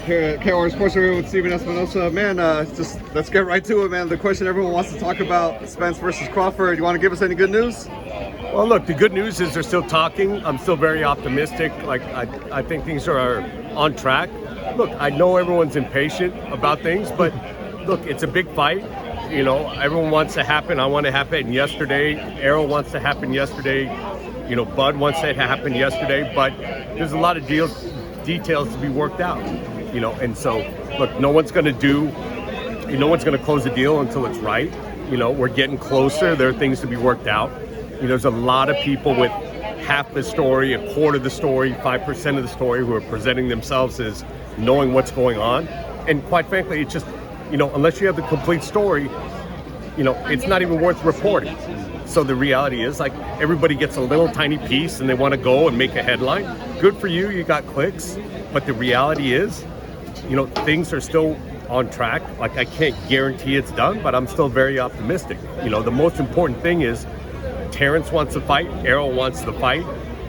KR Sports here with Stephen Espinoza. Man, just let's get right to it, man. The question everyone wants to talk about: Spence versus Crawford. You want to give us any good news? Well, look, the good news is they're still talking. I'm still very optimistic. Like I think things are on track. Look, I know everyone's impatient about things, but look, it's a big fight. You know, everyone wants to happen. I want to happen yesterday. Errol wants to happen yesterday. You know, Bud wants it to happen yesterday. But there's a lot of details to be worked out. You know, and so look, no one's going to close the deal until it's right. You know, we're getting closer. There are things to be worked out. You know, there's a lot of people with half the story, a quarter of the story, 5% of the story who are presenting themselves as knowing what's going on. And quite frankly, it's just, you know, unless you have the complete story, you know, it's not even worth reporting. So the reality is, like, everybody gets a little tiny piece and they want to go and make a headline. Good for you, you got clicks. But the reality is, you know, things are still on track. Like, I can't guarantee it's done, but I'm still very optimistic. You know, the most important thing is Terence wants to fight, Errol wants to fight,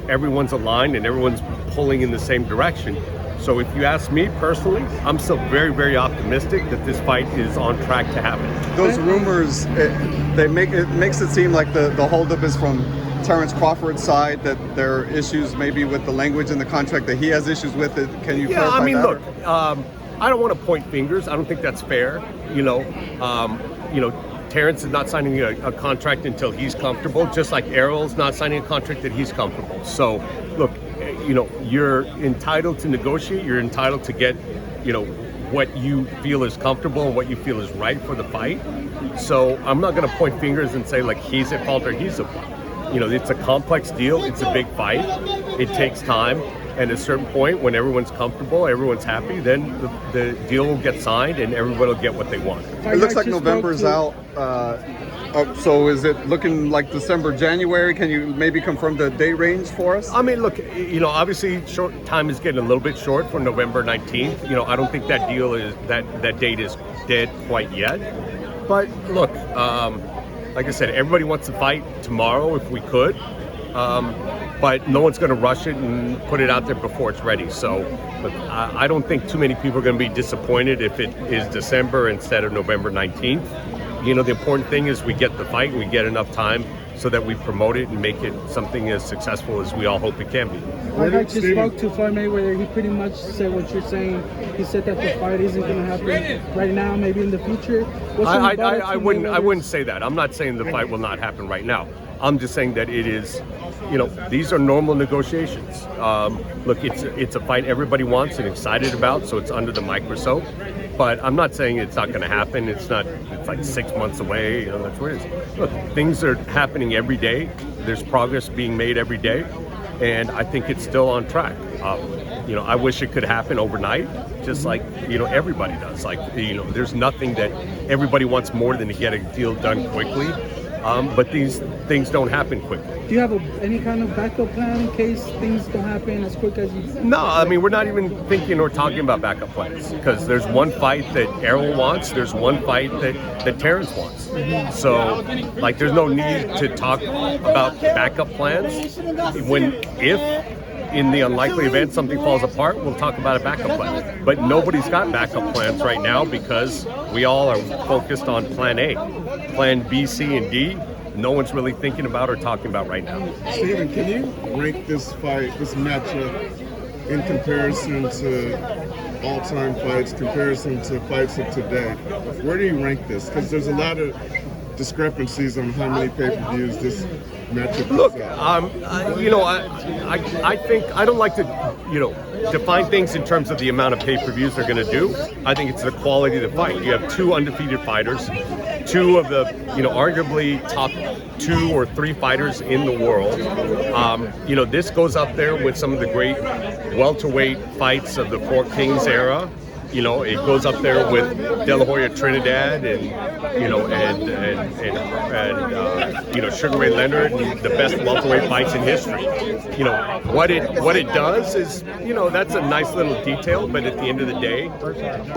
everyone's aligned and everyone's pulling in the same direction. So if you ask me personally, I'm still very, very optimistic that this fight is on track to happen. Those rumors, it makes it seem like the holdup is from Terence Crawford's side, that there are issues maybe with the language in the contract, that he has issues with it. Can you clarify that? I mean, look, I don't want to point fingers. I don't think that's fair. You know, Terence is not signing a contract until he's comfortable, just like Errol's not signing a contract that he's comfortable. So, look, you know, you're entitled to negotiate. You're entitled to get, you know, what you feel is comfortable and what you feel is right for the fight. So I'm not going to point fingers and say, like, he's at fault or he's at fault. You know, it's a complex deal. It's a big fight. It takes time. And at a certain point, when everyone's comfortable, everyone's happy, then the deal will get signed and everybody will get what they want. It looks like November's out. So is it looking like December, January? Can you maybe confirm the date range for us? I mean, look, you know, obviously time is getting a little bit short for November 19th. You know, I don't think that deal is, that date is dead quite yet. But look, like I said, everybody wants to fight tomorrow if we could. But no one's going to rush it and put it out there before it's ready. So look, I don't think too many people are going to be disappointed if it is December instead of November 19th. You know, the important thing is we get the fight, we get enough time so that we promote it and make it something as successful as we all hope it can be. I just spoke to Floyd Mayweather. He pretty much said what you're saying. He said that the fight isn't going to happen right now, maybe in the future. I wouldn't say that. I'm not saying the fight will not happen right now. I'm just saying that it is, you know, these are normal negotiations. Look, it's a fight everybody wants and excited about, so it's under the microscope. But I'm not saying it's not going to happen. It's like 6 months away. You know, that's what it is. Look, things are happening every day. There's progress being made every day, and I think it's still on track. You know, I wish it could happen overnight, just like, you know, everybody does. Like, you know, there's nothing that everybody wants more than to get a deal done quickly. But these things don't happen quickly. Do you have any kind of backup plan in case things don't happen as quick as you? No, I mean, we're not even thinking or talking about backup plans, because there's one fight that Errol wants, there's one fight that Terence wants. So, like, there's no need to talk about backup plans. If in the unlikely event something falls apart, we'll talk about a backup plan. But nobody's got backup plans right now because we all are focused on plan A. Plan B, C, and D, no one's really thinking about or talking about right now. Stephen, can you rank this fight, this matchup, in comparison to all-time fights, comparison to fights of today? Where do you rank this? Because there's a lot of discrepancies on how many pay-per-views this matchup. Look, you know, I think I don't like to, you know, define things in terms of the amount of pay-per-views they're going to do. I think it's the quality of the fight. You have two undefeated fighters, two of the, you know, arguably top 2 or 3 fighters in the world. You know, this goes up there with some of the great welterweight fights of the Four Kings era. You know, it goes up there with De La Hoya Trinidad and, you know, and you know, Sugar Ray Leonard, and the best welterweight fights in history. You know, what it does is, you know, that's a nice little detail, but at the end of the day,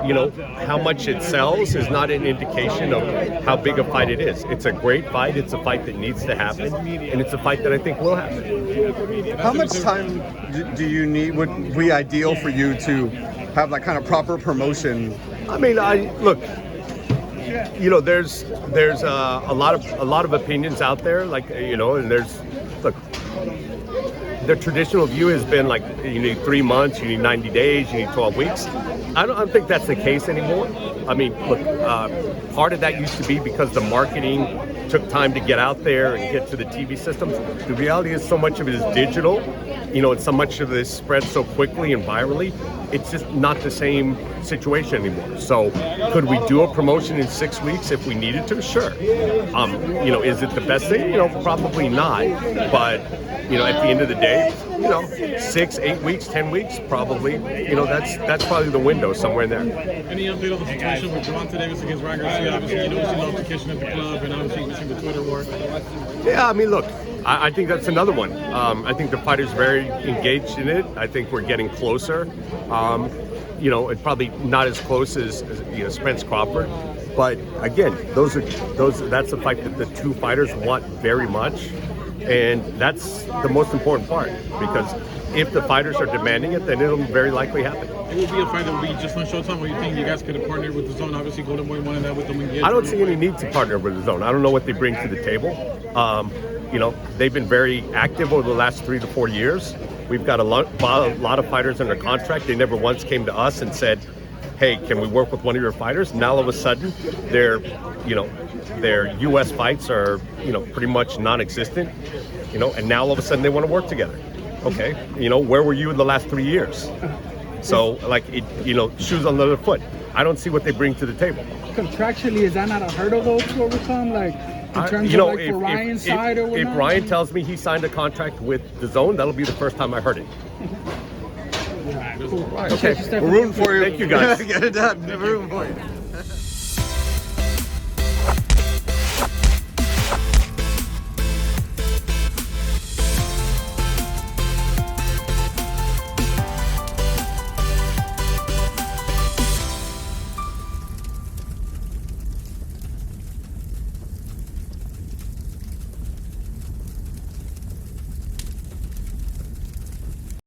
you know, how much it sells is not an indication of how big a fight it is. It's a great fight. It's a fight that needs to happen, and it's a fight that I think will happen. How much time do you need, would be ideal for you to have that kind of proper promotion? I mean, I look. You know, there's a lot of opinions out there, like, you know, and there's, look, the traditional view has been like you need 3 months, you need 90 days, you need 12 weeks. I don't think that's the case anymore. I mean, look, part of that used to be because the marketing took time to get out there and get to the TV systems. The reality is so much of it is digital, you know, and so much of this spreads so quickly and virally. It's just not the same situation anymore. So could we do a promotion in 6 weeks if we needed to? Sure. You know, is it the best thing? You know, probably not. But, you know, at the end of the day, you know, 6, 8 weeks, 10 weeks, probably, you know, that's probably the window somewhere in there. Any update on the situation with Gervonta Davis against Ryan Garcia? Obviously, you know, we've seen the altercation at the club, and obviously we've seen the Twitter war. Yeah, I mean, look, I think that's another one. I think the fighter's very engaged in it. I think we're getting closer. You know, it's probably not as close as you know, Spence Crawford. But again, that's a fight that the two fighters want very much. And that's the most important part, because if the fighters are demanding it, then it'll very likely happen. It would be a fight that would be just on Showtime, or you think you guys could have partnered with the Zone? Obviously, Golden Boy wanted that with them. I don't see any need to partner with the Zone. I don't know what they bring to the table. You know, they've been very active over the last 3 to 4 years. We've got a lot of fighters under contract. They never once came to us and said, hey, can we work with one of your fighters? Now all of a sudden, their U.S. fights are, you know, pretty much non-existent, you know, and now all of a sudden they want to work together. Okay, you know, where were you in the last 3 years? So, like, you know, shoes on the other foot. I don't see what they bring to the table. Contractually, is that not a hurdle though to overcome? Like, in terms you know, of like for Ryan's side or whatnot? If Ryan tells me he signed a contract with the Zone, that'll be the first time I heard it. Cool. Okay, We're rooting for you. Thank you, guys. Get it done. We're rooting for you.